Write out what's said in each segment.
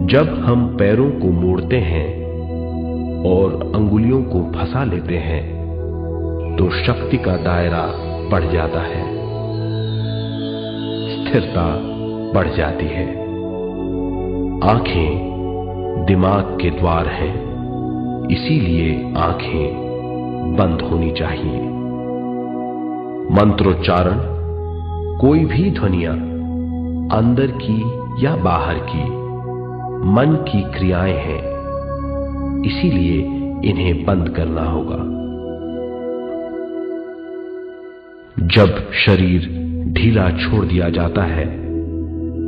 जब हम पैरों को मोड़ते हैं और अंगुलियों को फंसा लेते हैं तो शक्ति का दायरा बढ़ जाता है, स्थिरता बढ़ जाती है। आंखें दिमाग के द्वार हैं, इसीलिए आंखें बंद होनी चाहिए। मंत्रोच्चारण, कोई भी ध्वनियां अंदर की या बाहर की मन की क्रियाएं हैं, इसीलिए इन्हें बंद करना होगा। जब शरीर ढीला छोड़ दिया जाता है,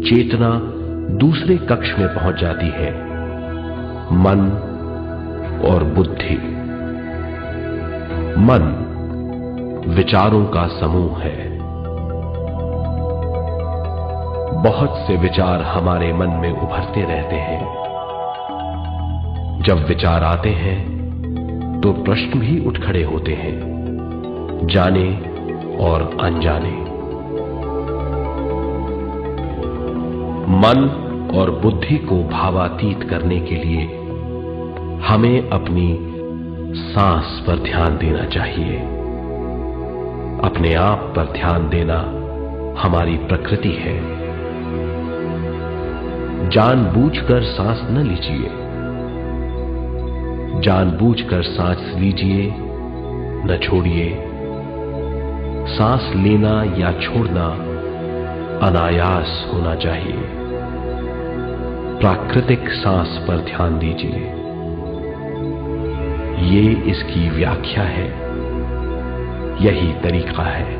चेतना दूसरे कक्ष में पहुंच जाती है, मन और बुद्धि। मन विचारों का समूह है। बहुत से विचार हमारे मन में उभरते रहते हैं। जब विचार आते हैं तो प्रश्न भी उठ खड़े होते हैं, जाने और अनजाने। मन और बुद्धि को भावातीत करने के लिए हमें अपनी सांस पर ध्यान देना चाहिए। अपने आप पर ध्यान देना हमारी प्रकृति है। जानबूझकर सांस न लीजिए, जानबूझकर सांस लीजिए, न छोड़िए। सांस लेना या छोड़ना अनायास होना चाहिए। प्राकृतिक सांस पर ध्यान दीजिए। ये इसकी व्याख्या है, यही तरीका है।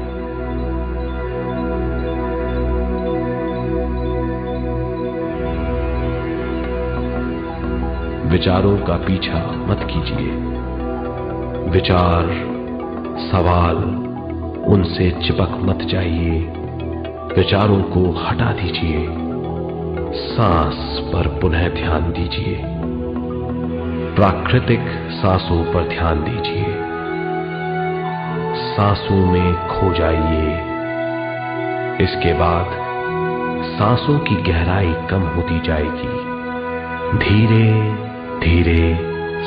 विचारों का पीछा मत कीजिए। विचार, सवाल, उनसे चिपक मत जाइए। विचारों को हटा दीजिए। सांस पर पुनः ध्यान दीजिए। प्राकृतिक सांसों पर ध्यान दीजिए। सांसों में खो जाइए। इसके बाद सांसों की गहराई कम होती जाएगी। धीरे धीरे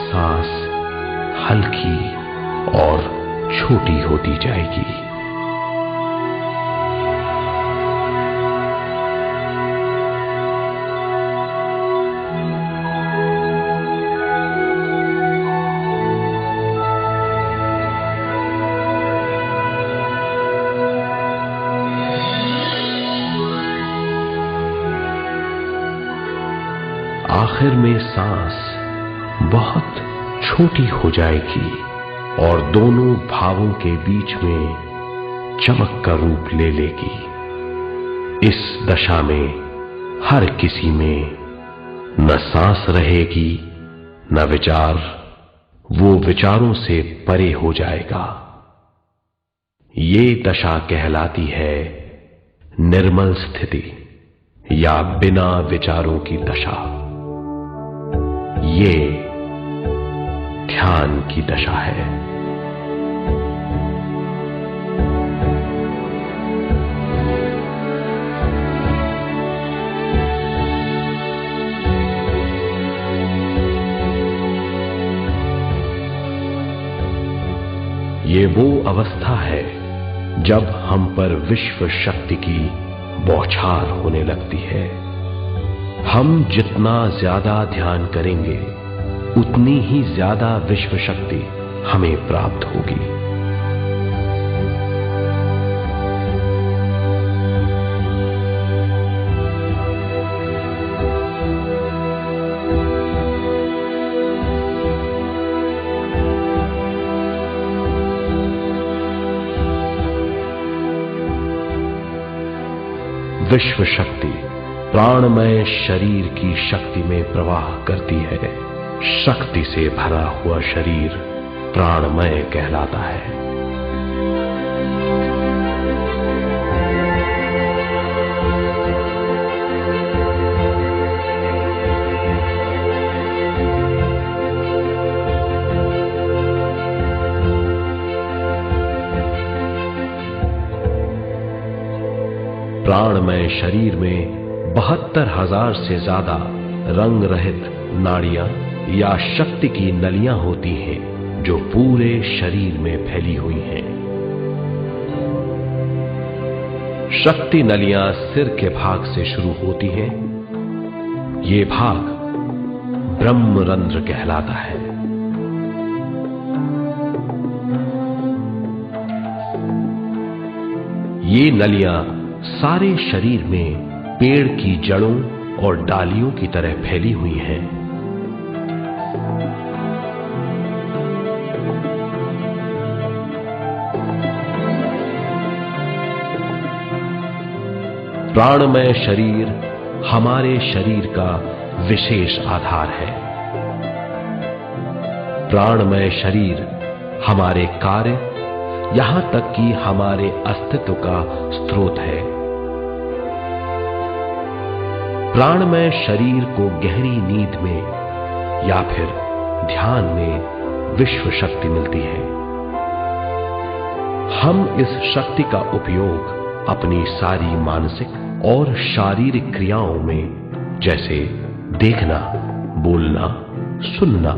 सांस हल्की और छोटी होती जाएगी। आखिर में सांस बहुत छोटी हो जाएगी और दोनों भावों के बीच में चमक का रूप ले लेगी। इस दशा में हर किसी में न सांस रहेगी न विचार, वो विचारों से परे हो जाएगा। ये दशा कहलाती है निर्मल स्थिति या बिना विचारों की दशा। ये ध्यान की दशा है। ये वो अवस्था है जब हम पर विश्व शक्ति की बौछार होने लगती है। हम जितना ज्यादा ध्यान करेंगे उतनी ही ज्यादा विश्व शक्ति हमें प्राप्त होगी। विश्व शक्ति प्राणमय शरीर की शक्ति में प्रवाह करती है। शक्ति से भरा हुआ शरीर प्राणमय कहलाता है। प्राणमय शरीर में 72,000 से ज्यादा रंग रहित नाड़ियां या शक्ति की नलियां होती हैं जो पूरे शरीर में फैली हुई हैं। शक्ति नलियां सिर के भाग से शुरू होती हैं। ये भाग ब्रह्मरंध्र कहलाता है। ये नलियां सारे शरीर में पेड़ की जड़ों और डालियों की तरह फैली हुई हैं। प्राणमय शरीर हमारे शरीर का विशेष आधार है। प्राणमय शरीर हमारे कार्य, यहां तक कि हमारे अस्तित्व का स्रोत है। प्राणमय शरीर को गहरी नींद में या फिर ध्यान में विश्व शक्ति मिलती है। हम इस शक्ति का उपयोग अपनी सारी मानसिक और शारीरिक क्रियाओं में, जैसे देखना, बोलना, सुनना,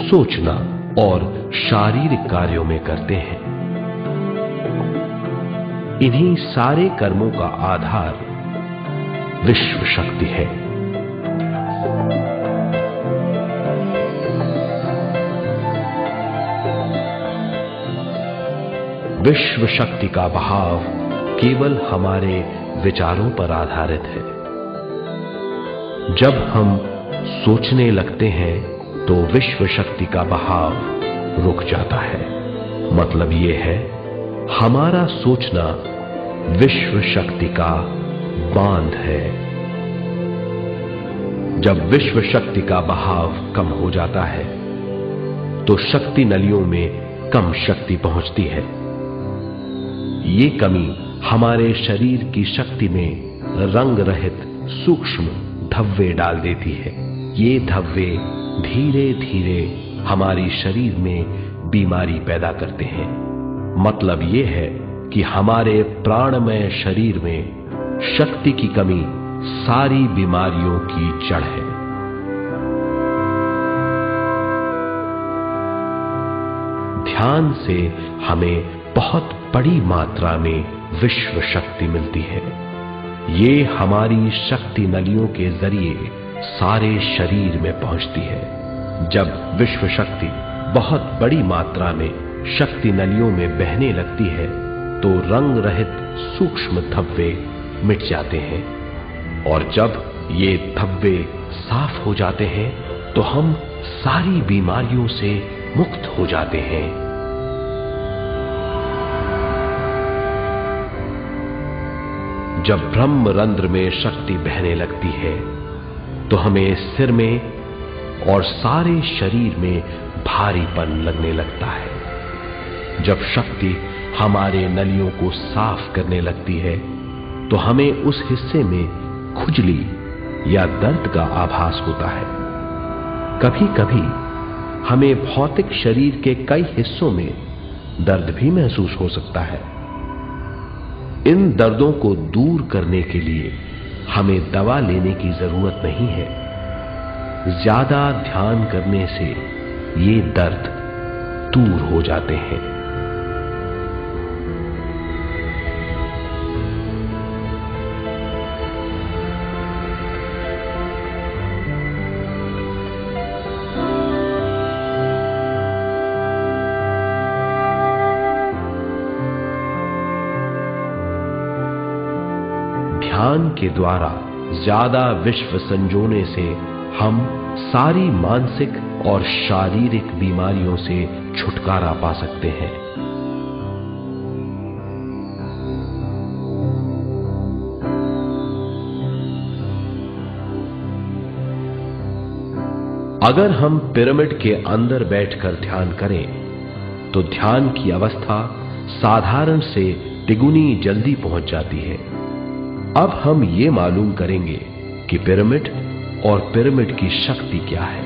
सोचना और शारीरिक कार्यों में करते हैं। इन्हीं सारे कर्मों का आधार विश्व शक्ति है। विश्व शक्ति का बहाव केवल हमारे विचारों पर आधारित है। जब हम सोचने लगते हैं तो विश्व शक्ति का बहाव रुक जाता है। मतलब यह है, हमारा सोचना विश्व शक्ति का बांध है। जब विश्व शक्ति का बहाव कम हो जाता है तो शक्ति नलियों में कम शक्ति पहुंचती है। ये कमी हमारे शरीर की शक्ति में रंग रहित सूक्ष्म धब्बे डाल देती है। ये धब्बे धीरे धीरे हमारी शरीर में बीमारी पैदा करते हैं। मतलब ये है कि हमारे प्राणमय शरीर में शक्ति की कमी सारी बीमारियों की जड़ है। ध्यान से हमें बहुत बड़ी मात्रा में विश्व शक्ति मिलती है। ये हमारी शक्ति नलियों के जरिए सारे शरीर में पहुंचती है। जब विश्व शक्ति बहुत बड़ी मात्रा में शक्ति नलियों में बहने लगती है तो रंग रहित सूक्ष्म धब्बे मिट जाते हैं, और जब ये धब्बे साफ हो जाते हैं तो हम सारी बीमारियों से मुक्त हो जाते हैं। जब ब्रह्मरंध्र में शक्ति बहने लगती है तो हमें सिर में और सारे शरीर में भारीपन लगने लगता है। जब शक्ति हमारे नलियों को साफ करने लगती है तो हमें उस हिस्से में खुजली या दर्द का आभास होता है। कभी कभी हमें भौतिक शरीर के कई हिस्सों में दर्द भी महसूस हो सकता है। इन दर्दों को दूर करने के लिए हमें दवा लेने की जरूरत नहीं है। ज्यादा ध्यान करने से ये दर्द दूर हो जाते हैं। ध्यान के द्वारा ज्यादा विश्व संजोने से हम सारी मानसिक और शारीरिक बीमारियों से छुटकारा पा सकते हैं। अगर हम पिरामिड के अंदर बैठकर ध्यान करें तो ध्यान की अवस्था साधारण से तिगुनी जल्दी पहुंच जाती है। अब हम ये मालूम करेंगे कि पिरामिड और पिरामिड की शक्ति क्या है।